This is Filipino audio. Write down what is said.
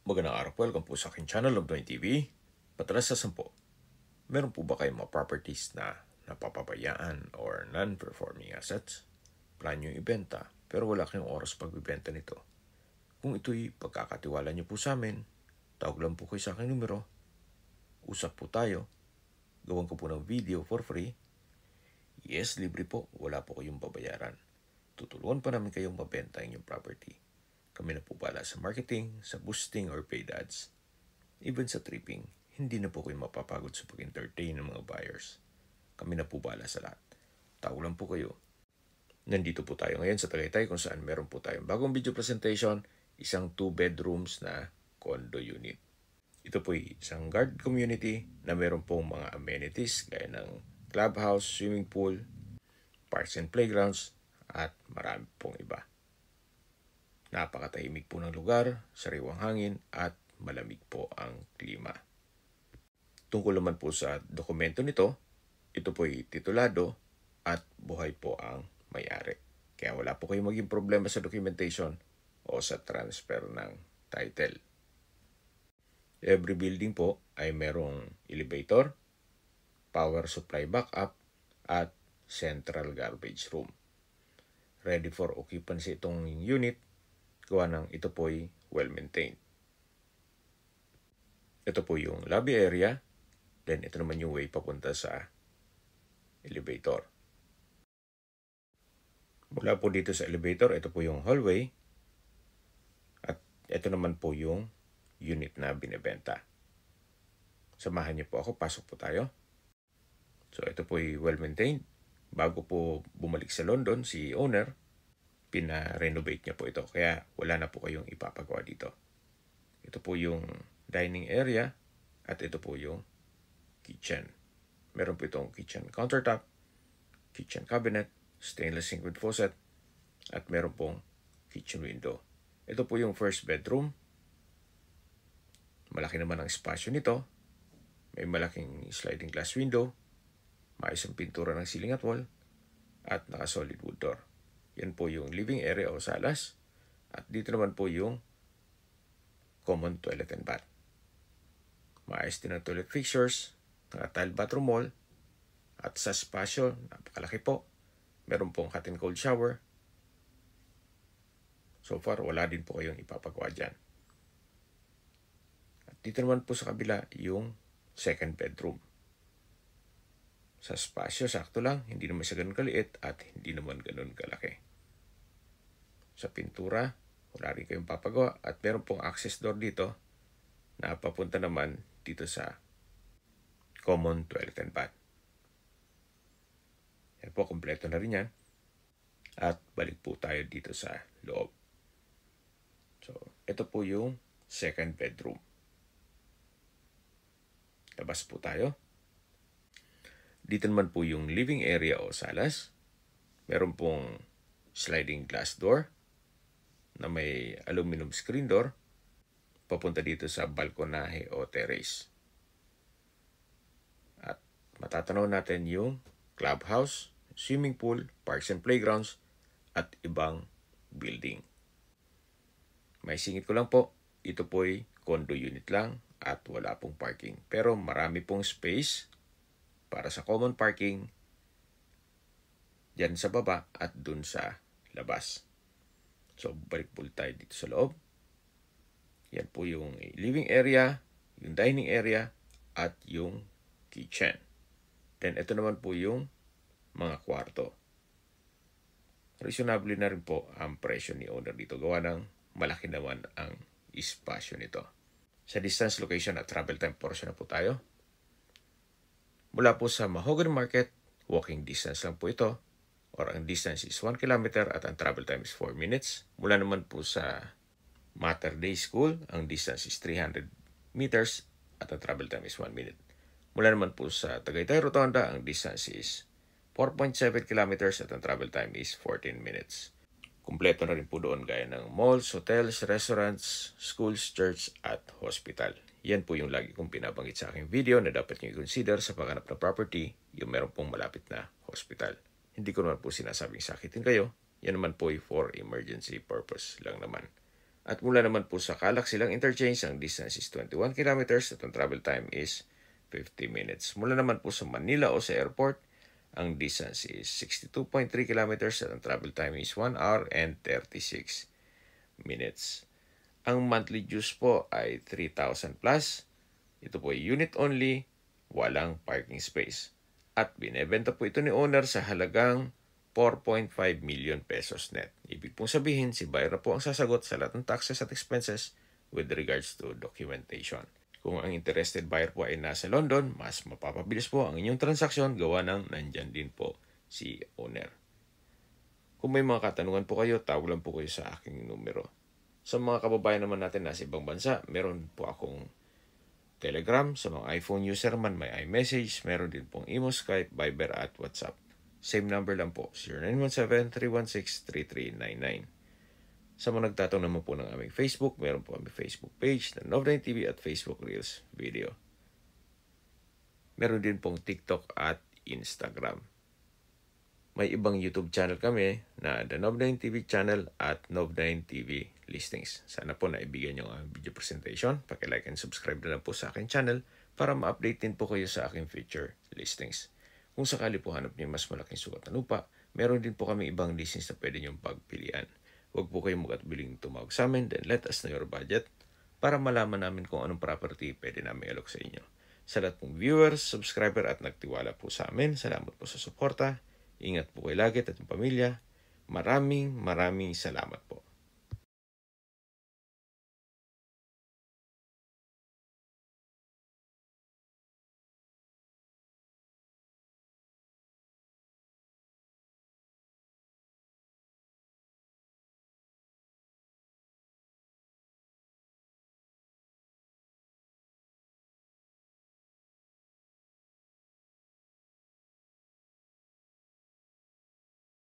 Magandang araw po, welcome po sa aking channel, Lobdoy TV. Patalas sa 10. Meron po ba kayong mga properties na napapabayaan or non-performing assets? Plan nyo ibenta pero wala kayong oras pagbibenta nito. Kung ito'y pagkakatiwala nyo po sa amin, tawag lang po kayo sa aking numero. Usap po tayo. Gawan ko po ng video for free. Yes, libre po. Wala po kayong babayaran. Tutulungan pa namin kayong mabenta ang inyong property. Kami na po pala sa marketing, sa boosting or paid ads. Even sa tripping, hindi na po kayo mapapagod sa pag-entertain ng mga buyers. Kami na po pala sa lahat. Tawag lang po kayo. Nandito po tayo ngayon sa Tagaytay kung saan meron po tayong bagong video presentation, isang 2 bedrooms na condo unit. Ito po ay isang guard community na meron pong mga amenities gaya ng clubhouse, swimming pool, parks and playgrounds, at marami pong iba. Napakatahimik po ng lugar, sariwang hangin at malamig po ang klima. Tungkol naman po sa dokumento nito, ito po ay titulado at buhay po ang may-ari. Kaya wala po kayong maging problema sa documentation o sa transfer ng title. Every building po ay merong elevator, power supply backup, at central garbage room. Ready for occupancy itong unit, gawa ng ito po ay well-maintained. Ito po yung lobby area, then ito naman yung way papunta sa elevator. Mula po dito sa elevator, ito po yung hallway, at ito naman po yung unit na binibenta. Samahan niyo po ako, pasok po tayo. So ito po ay well-maintained. Bago po bumalik sa London, si owner, pina-renovate niya po ito. Kaya wala na po kayong ipapagawa dito. Ito po yung dining area at ito po yung kitchen. Meron po itong kitchen countertop, kitchen cabinet, stainless sink with faucet, at meron pong kitchen window. Ito po yung first bedroom. Malaki naman ang espasyo nito. May malaking sliding glass window, maayos ang pintura ng ceiling at wall, at naka-solid wood door. Yan po yung living area o salas. At dito naman po yung common toilet and bath. Maayos din ang toilet fixtures, naka-tile bathroom wall, at sa espasyo, napakalaki po. Meron pong hot and cold shower. So far, wala din po kayong ipapagawa dyan. At dito naman po sa kabila yung second bedroom. Sa espasyo, sakto lang. Hindi naman siya ganun kaliit at hindi naman ganun kalaki. Sa pintura, wala rin kayong papagawa at meron pong access door dito na papunta naman dito sa common toilet and bath. Yan po, kompleto na rin yan. At balik po tayo dito sa loob. So, ito po yung second bedroom. Labas po tayo. Dito naman po yung living area o salas. Meron pong sliding glass door na may aluminum screen door papunta dito sa balkonahe o terrace. At matatanaw natin yung clubhouse, swimming pool, parks and playgrounds, at ibang building. May singit ko lang po, ito po ay condo unit lang at wala pong parking. Pero marami pong space para sa common parking dyan sa baba at dun sa labas. So, balik po tayo dito sa loob. Yan po yung living area, yung dining area, at yung kitchen. Then, ito naman po yung mga kwarto. Reasonable na rin po ang presyo ni owner dito. Gawa ng malaki naman ang espasyo nito. Sa distance, location at travel time portion na po tayo. Mula po sa Mahogany Market, walking distance lang po ito. Or ang distance is 1 kilometer at ang travel time is 4 minutes. Mula naman po sa Mater Day School, ang distance is 300 meters at ang travel time is 1 minute. Mula naman po sa Tagaytay Rotonda, ang distance is 4.7 kilometers at ang travel time is 14 minutes. Kumpleto na rin po doon gaya ng malls, hotels, restaurants, schools, church at hospital. Yan po yung lagi kong pinabanggit sa aking video na dapat nyo i-consider sa paghanap ng property, yung meron pong malapit na hospital. Hindi ko naman po sinasabing sakitin kayo. Yan naman po ay for emergency purpose lang naman. At mula naman po sa Calac Silang Interchange, ang distance is 21 kilometers at ang travel time is 50 minutes. Mula naman po sa Manila o sa airport, ang distance is 62.3 kilometers at ang travel time is 1 hour and 36 minutes. Ang monthly dues po ay 3,000 plus. Ito po ay unit only, walang parking space. At binebenta po ito ni owner sa halagang 4.5 million pesos net. Ibig pong sabihin, si buyer po ang sasagot sa lahat ng taxes at expenses with regards to documentation. Kung ang interested buyer po ay nasa London, mas mapapabilis po ang inyong transaksyon gawa ng nandyan din po si owner. Kung may mga katanungan po kayo, tawag lang po kayo sa aking numero. Sa mga kababayan naman natin nasa ibang bansa, meron po akong Telegram. Sa mga iPhone user man, may iMessage. Meron din pong Imo, Skype, Viber at WhatsApp. Same number lang po, 0917-316-3399. Sa mga nagtatanong naman po ng aming Facebook, meron po kami Facebook page na Nov9 TV at Facebook Reels video. Meron din pong TikTok at Instagram. May ibang YouTube channel kami na The Nov9 TV channel at Nov9 TV Listings. Sana po naibigyan nyo ang video presentation. Paki-like and subscribe na lang po sa aking channel para ma-update din po kayo sa aking future listings. Kung sakali po hanap niyo mas malaking sukat na lupa, meron din po kami ibang listings na pwede niyong pagpilian. Huwag po kayong mag-atubiling tumawag sa amin, then let us know your budget para malaman namin kung anong property pwede namin alok sa inyo. Sa lahat pong viewers, subscriber at nagtiwala po sa amin, salamat po sa suporta. Ingat po kayo lagi at yung pamilya. Maraming salamat po.